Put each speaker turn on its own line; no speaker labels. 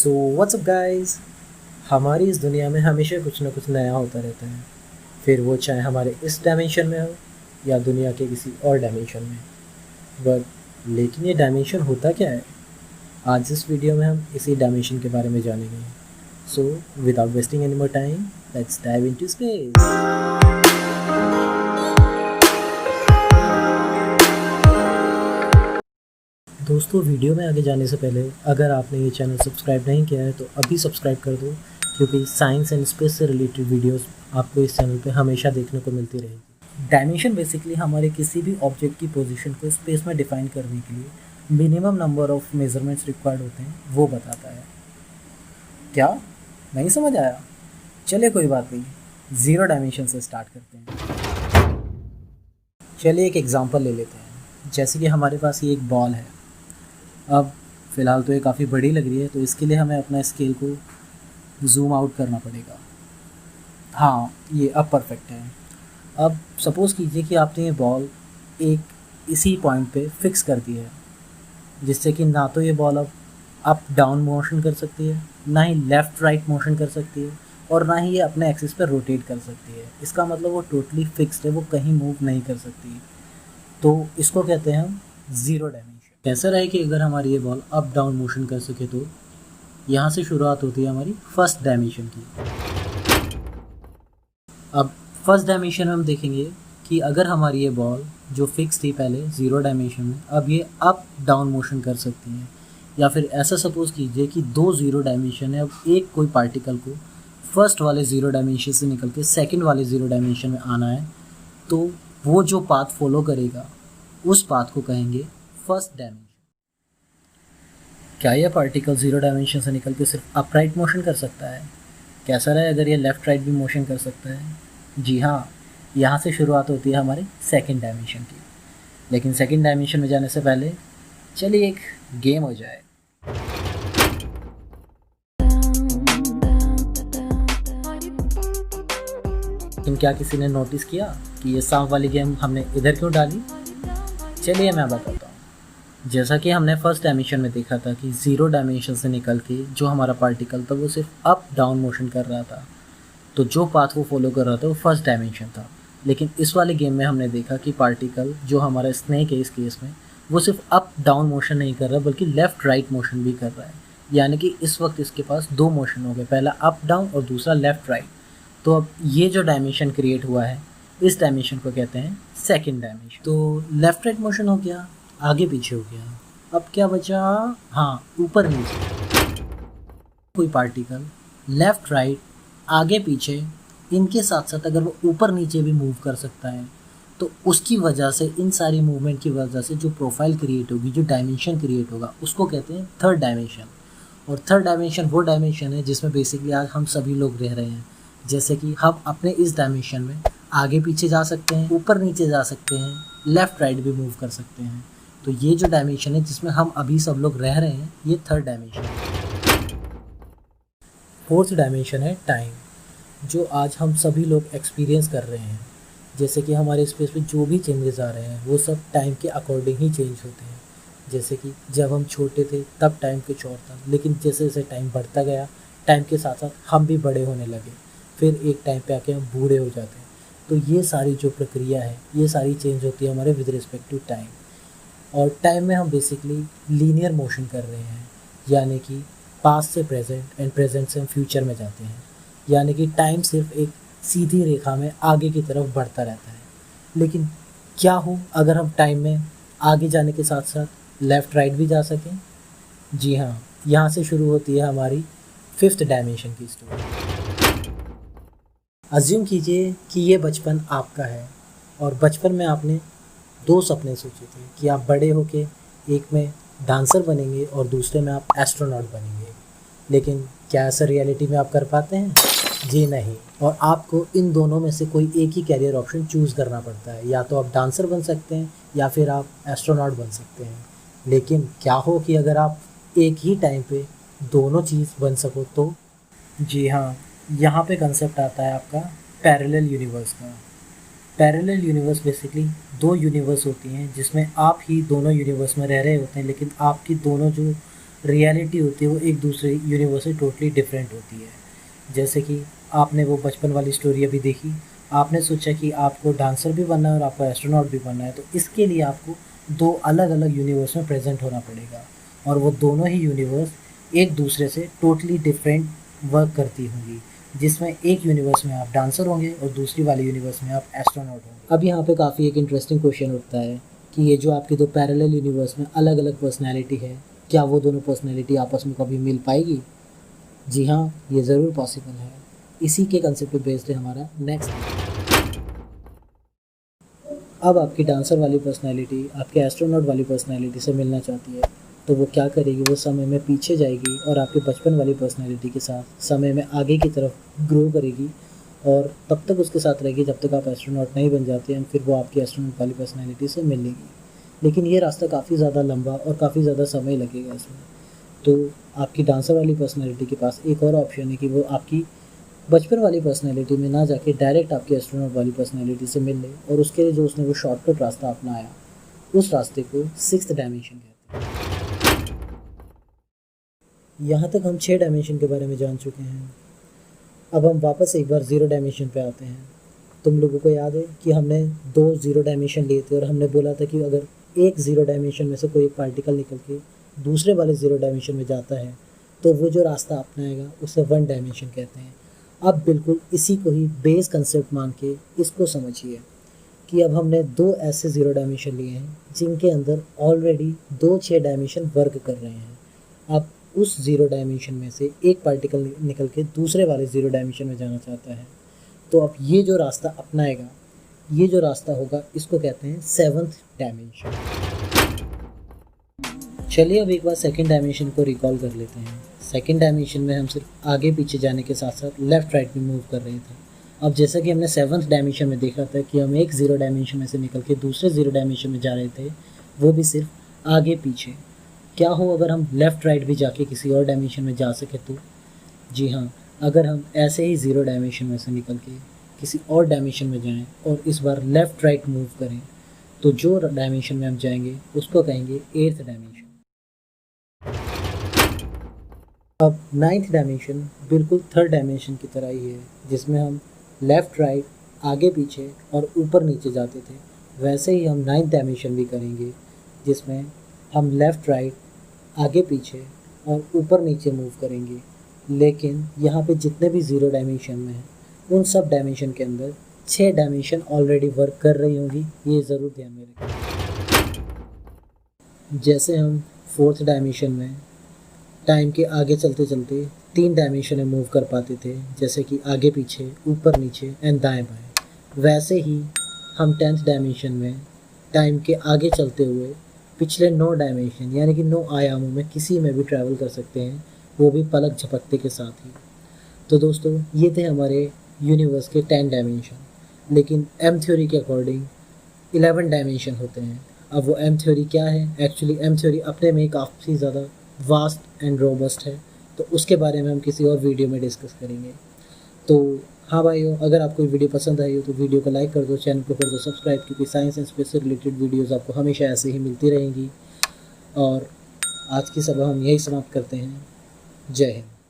So what's up guys. हमारी इस दुनिया में हमेशा कुछ ना कुछ नया होता रहता है, फिर वो चाहे हमारे इस डायमेंशन में हो या दुनिया के किसी और डायमेंशन में। बट लेकिन ये डायमेंशन होता क्या है? आज इस वीडियो में हम इसी डायमेंशन के बारे में जानेंगे। So without wasting any more time, let's dive into space. दोस्तों, वीडियो में आगे जाने से पहले अगर आपने ये चैनल सब्सक्राइब नहीं किया है तो अभी सब्सक्राइब कर दो, क्योंकि साइंस एंड स्पेस से रिलेटेड वीडियोस आपको इस चैनल पे हमेशा देखने को मिलती रहेगी। डायमेंशन बेसिकली हमारे किसी भी ऑब्जेक्ट की पोजीशन को स्पेस में डिफाइन करने के लिए minimum number of measurements required होते हैं वो बताता है। क्या नहीं समझ आया? चलिए कोई बात नहीं, ज़ीरो डायमेंशन से स्टार्ट करते हैं। चलिए एक एग्जांपल ले लेते हैं। जैसे कि हमारे पास ये एक बॉल है। अब फ़िलहाल तो ये काफ़ी बड़ी लग रही है, तो इसके लिए हमें अपना स्केल को ज़ूम आउट करना पड़ेगा। हाँ, ये अब परफेक्ट है। अब सपोज़ कीजिए कि आपने ये बॉल एक इसी पॉइंट पे फिक्स कर दी है, जिससे कि ना तो ये बॉल अब अप डाउन मोशन कर सकती है, ना ही लेफ़्ट राइट मोशन कर सकती है, और ना ही ये अपने एक्सिस पर रोटेट कर सकती है। इसका मतलब वो टोटली फिक्स्ड है, वो कहीं मूव नहीं कर सकती। तो इसको कहते हैं हम ज़ीरो डायमेंशन। कैसा रहे कि अगर हमारी ये बॉल अप डाउन मोशन कर सके, तो यहाँ से शुरुआत होती है हमारी फर्स्ट डायमेंशन की। अब फर्स्ट डायमेंशन में हम देखेंगे कि अगर हमारी ये बॉल जो फिक्स थी पहले ज़ीरो डायमेंशन में, अब ये अप डाउन मोशन कर सकती है। या फिर ऐसा सपोज़ कीजिए कि दो ज़ीरो डायमेंशन है, अब एक कोई पार्टिकल को फर्स्ट वाले ज़ीरो डायमेंशन से निकल के सेकेंड वाले ज़ीरो डायमेंशन में आना है, तो वो जो पाथ फॉलो करेगा उस पाथ को कहेंगे फर्स्ट डायमेंशन। क्या यह पार्टिकल ज़ीरो डायमेंशन से निकल के सिर्फ अपराइट मोशन कर सकता है? कैसा रहे अगर ये लेफ़्ट राइट भी मोशन कर सकता है? जी हाँ, यहाँ से शुरुआत होती है हमारे सेकंड डायमेंशन की। लेकिन सेकंड डायमेंशन में जाने से पहले चलिए एक गेम हो जाए। लेकिन क्या किसी ने नोटिस किया कि ये सांप वाली गेम हमने इधर क्यों डाली? चलिए मैं बताता हूँ। जैसा कि हमने फर्स्ट डायमेंशन में देखा था कि ज़ीरो डायमेंशन से निकल के जो हमारा पार्टिकल था वो सिर्फ अप डाउन मोशन कर रहा था, तो जो पाथ वो फॉलो कर रहा था वो फर्स्ट डायमेंशन था। लेकिन इस वाले गेम में हमने देखा कि पार्टिकल जो हमारा स्नेक है इस केस में, वो सिर्फ अप डाउन मोशन नहीं कर रहा बल्कि लेफ़्ट राइट मोशन भी कर रहा है। यानी कि इस वक्त इसके पास दो मोशन हो गए, पहला अप डाउन और दूसरा लेफ़्ट राइट। तो अब ये जो डायमेंशन क्रिएट हुआ है, इस डायमेंशन को कहते हैं सेकेंड डायमेंशन। तो लेफ़्ट राइट मोशन हो गया, आगे पीछे हो गया। अब क्या बचा? हाँ, ऊपर नीचे। कोई पार्टिकल लेफ़्ट राइट आगे पीछे इनके साथ साथ अगर वो ऊपर नीचे भी मूव कर सकता है, तो उसकी वजह से, इन सारी मूवमेंट की वजह से जो प्रोफाइल क्रिएट होगी, जो डायमेंशन क्रिएट होगा, उसको कहते हैं थर्ड डायमेंशन। और थर्ड डायमेंशन वो डायमेंशन है जिसमें बेसिकली आज हम सभी लोग रह रहे हैं। जैसे कि हम अपने इस डायमेंशन में आगे पीछे जा सकते हैं, ऊपर नीचे जा सकते हैं, लेफ़्ट राइट भी मूव कर सकते हैं। तो ये जो डायमेंशन है जिसमें हम अभी सब लोग रह रहे हैं, ये थर्ड डायमेंशन है। फोर्थ डायमेंशन है टाइम, जो आज हम सभी लोग एक्सपीरियंस कर रहे हैं। जैसे कि हमारे स्पेस में जो भी चेंजेस आ रहे हैं वो सब टाइम के अकॉर्डिंग ही चेंज होते हैं। जैसे कि जब हम छोटे थे तब टाइम कुछ और था, लेकिन जैसे जैसे टाइम बढ़ता गया, टाइम के साथ साथ हम भी बड़े होने लगे, फिर एक टाइम पे आके हम बूढ़े हो जाते हैं। तो ये सारी जो प्रक्रिया है, ये सारी चेंज होती है हमारे विद रिस्पेक्ट टू टाइम। और टाइम में हम बेसिकली लीनियर मोशन कर रहे हैं, यानी कि पास्ट से प्रेजेंट एंड प्रेजेंट से हम फ्यूचर में जाते हैं। यानी कि टाइम सिर्फ एक सीधी रेखा में आगे की तरफ बढ़ता रहता है। लेकिन क्या हो अगर हम टाइम में आगे जाने के साथ साथ लेफ़्ट राइट भी जा सकें? जी हाँ, यहाँ से शुरू होती है हमारी फिफ्थ डायमेंशन की स्टोरी। अज्यूम कीजिए कि ये बचपन आपका है, और बचपन में आपने दो सपने सोचे थे कि आप बड़े होके एक में डांसर बनेंगे और दूसरे में आप एस्ट्रोनॉट बनेंगे। लेकिन क्या ऐसा रियलिटी में आप कर पाते हैं? जी नहीं। और आपको इन दोनों में से कोई एक ही कैरियर ऑप्शन चूज़ करना पड़ता है। या तो आप डांसर बन सकते हैं या फिर आप एस्ट्रोनॉट बन सकते हैं। लेकिन क्या हो कि अगर आप एक ही टाइम पे दोनों चीज़ बन सको तो? जी हाँ, यहाँ पे कंसेप्ट आता है आपका पैरेलल यूनिवर्स का। पैरेलल यूनिवर्स बेसिकली दो यूनिवर्स होती हैं जिसमें आप ही दोनों यूनिवर्स में रह रहे होते हैं, लेकिन आपकी दोनों जो रियलिटी होती है वो एक दूसरे यूनिवर्स से टोटली डिफरेंट होती है। जैसे कि आपने वो बचपन वाली स्टोरी अभी देखी, आपने सोचा कि आपको डांसर भी बनना है और आपको एस्ट्रोनॉट भी बनना है, तो इसके लिए आपको दो अलग अलग यूनिवर्स में प्रेजेंट होना पड़ेगा, और वो दोनों ही यूनिवर्स एक दूसरे से टोटली डिफरेंट वर्क करती होंगी, जिसमें एक यूनिवर्स में आप डांसर होंगे और दूसरी वाले यूनिवर्स में आप एस्ट्रोनॉट होंगे। अब यहाँ पे काफ़ी एक इंटरेस्टिंग क्वेश्चन उठता है कि ये जो आपके दो पैरेलल यूनिवर्स में अलग अलग पर्सनैलिटी है, क्या वो दोनों पर्सनैलिटी आपस में कभी मिल पाएगी? जी हाँ, ये ज़रूर पॉसिबल है। इसी के कंसेप्ट पे बेस्ड है हमारा नेक्स्ट। अब आपकी डांसर वाली पर्सनैलिटी आपके एस्ट्रोनॉट वाली पर्सनैलिटी से मिलना चाहती है, तो वो क्या करेगी, वो समय में पीछे जाएगी और आपके बचपन वाली पर्सनैलिटी के साथ समय में आगे की तरफ ग्रो करेगी, और तब तक उसके साथ रहेगी जब तक आप एस्ट्रोनॉट नहीं बन जाते हैं, फिर वो आपकी एस्ट्रोनॉट वाली पर्सनैलिटी से मिल लेगी। लेकिन ये रास्ता काफ़ी ज़्यादा लंबा और काफ़ी ज़्यादा समय लगेगा इसमें। तो आपकी डांसर वाली पर्सनैलिटी के पास एक और ऑप्शन है कि वो आपकी बचपन वाली पर्सनैलिटी में ना जाके डायरेक्ट आपकी एस्ट्रोनॉट वाली पर्सनैलिटी से मिल ले, और उसके लिए जो उसने वो शॉर्टकट रास्ता अपनाया, उस रास्ते को 6th डायमेंशन कहते हैं। यहाँ तक हम 6 डायमेंशन के बारे में जान चुके हैं। अब हम वापस एक बार 0 डायमेंशन पे आते हैं। तुम लोगों को याद है कि हमने 2 0 डायमेंशन लिए थे और हमने बोला था कि अगर एक 0 डायमेंशन में से कोई एक पार्टिकल निकल के दूसरे वाले 0 डायमेंशन में जाता है तो वो जो रास्ता अपनाएगा उसे 1 डायमेंशन कहते हैं। अब बिल्कुल इसी को ही बेस कंसेप्ट मान के इसको समझिए कि अब हमने 2 ऐसे 0 डायमेंशन लिए हैं जिनके अंदर ऑलरेडी 2 6 डायमेंशन वर्क कर रहे हैं। अब उस 0 डायमेंशन में से एक पार्टिकल निकल के दूसरे वाले 0 डायमेंशन में जाना चाहता है, तो अब ये जो रास्ता अपनाएगा, ये जो रास्ता होगा, इसको कहते हैं 7th डायमेंशन। चलिए अब एक बार 2nd डायमेंशन को रिकॉल कर लेते हैं। 2nd डायमेंशन में हम सिर्फ आगे पीछे जाने के साथ साथ लेफ़्ट राइट भी मूव कर रहे थे। अब जैसा कि हमने 7th डायमेंशन में देखा था कि हम एक 0 डायमेंशन में से निकल के दूसरे 0 डायमेंशन में जा रहे थे, वो भी सिर्फ आगे पीछे। क्या हो अगर हम लेफ़्ट राइट भी जाके किसी और डायमेंशन में जा सके तो? जी हाँ, अगर हम ऐसे ही 0 डायमेंशन में से निकल के किसी और डायमेंशन में जाएं और इस बार लेफ़्ट राइट मूव करें, तो जो डायमेंशन में हम जाएंगे उसको कहेंगे 8th डायमेंशन। अब 9th डायमेंशन बिल्कुल 3rd डायमेंशन की तरह ही है, जिसमें हम लेफ़्ट राइट, आगे पीछे और ऊपर नीचे जाते थे। वैसे ही हम 9th डायमेंशन भी करेंगे, जिसमें हम लेफ़्ट राइट, आगे पीछे और ऊपर नीचे मूव करेंगे। लेकिन यहाँ पे जितने भी 0 डायमेंशन में हैं, उन सब डायमेंशन के अंदर 6 डायमेंशन ऑलरेडी वर्क कर रही होंगी, ये ज़रूर ध्यान में रखें। जैसे हम 4th डायमेंशन में टाइम के आगे चलते चलते 3 डायमेंशन में मूव कर पाते थे, जैसे कि आगे पीछे, ऊपर नीचे एंड दाएं बाएं। वैसे ही हम 10th डायमेंशन में टाइम के आगे चलते हुए पिछले 9 डायमेंशन यानी कि 9 आयामों में किसी में भी ट्रैवल कर सकते हैं, वो भी पलक झपकते के साथ ही। तो दोस्तों, ये थे हमारे यूनिवर्स के 10 डायमेंशन। लेकिन एम थ्योरी के अकॉर्डिंग 11 डायमेंशन होते हैं। अब वो एम थ्योरी क्या है? एक्चुअली एम थ्योरी अपने में काफ़ी ज़्यादा वास्ट एंड रोबस्ट है, तो उसके बारे में हम किसी और वीडियो में डिस्कस करेंगे। तो हाँ भाइयों, अगर आपको वीडियो पसंद आई हो तो वीडियो को लाइक कर दो, चैनल को कर दो सब्सक्राइब, क्योंकि साइंस एंड स्पेस से रिलेटेड वीडियोज़ आपको हमेशा ऐसे ही मिलती रहेंगी। और आज की सभा हम यही समाप्त करते हैं। जय हिंद।